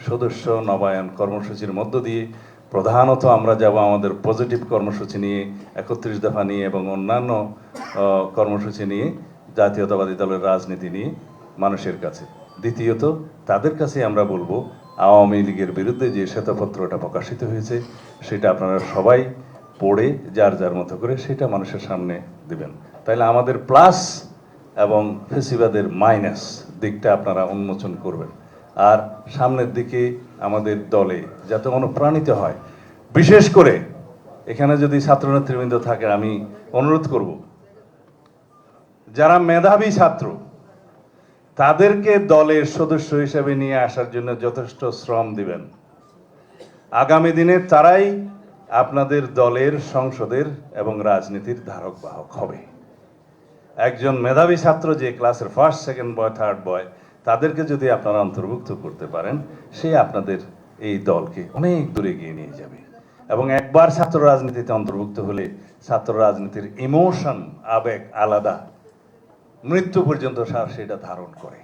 সদস্য নবায়ন কর্মসূচির মধ্য দিয়ে প্রধানত আমরা যাব আমাদের পজিটিভ কর্মসূচি নিয়ে, 31 দফা নিয়ে এবং অন্যান্য কর্মসূচি নিয়ে, জাতীয়তাবাদী দলের রাজনীতি নিয়ে মানুষের কাছে। দ্বিতীয়ত, তাদের কাছে আমরা বলবো আওয়ামী লীগের বিরুদ্ধে যে শ্বেতপত্রটা প্রকাশিত হয়েছে সেটা আপনারা সবাই পড়ে যার যার মতো করে সেটা মানুষের সামনে দিবেন। তাইলে আমাদের প্লাস এবং ফেসিবাদের মাইনাস দিকটা আপনারা উন্মোচন করবেন। আর সামনের দিকে আমাদের দলে যাতে অনুপ্রাণিত হয়, বিশেষ করে এখানে যদি ছাত্রনেতৃবৃন্দ থাকে, আমি অনুরোধ করব যারা মেধাবী ছাত্র তাদেরকে দলের সদস্য হিসেবে নিয়ে আসার জন্য যথেষ্ট শ্রম দিবেন। আগামী দিনে তারাই আপনাদের দলের, সংসদের এবং রাজনীতির ধারক বাহক হবে। একজন মেধাবী ছাত্র যে ক্লাসের ফার্স্ট, সেকেন্ড বয়, থার্ড বয়, তাদেরকে যদি আপনারা অন্তর্ভুক্ত করতে পারেন, সে আপনাদের এই দলকে অনেক দূরে এগিয়ে নিয়ে যাবে। এবং একবার ছাত্র রাজনীতিতে অন্তর্ভুক্ত হলে ছাত্র রাজনীতির ইমোশন, আবেগ আলাদা, মৃত্যু পর্যন্ত সেটা ধারণ করে।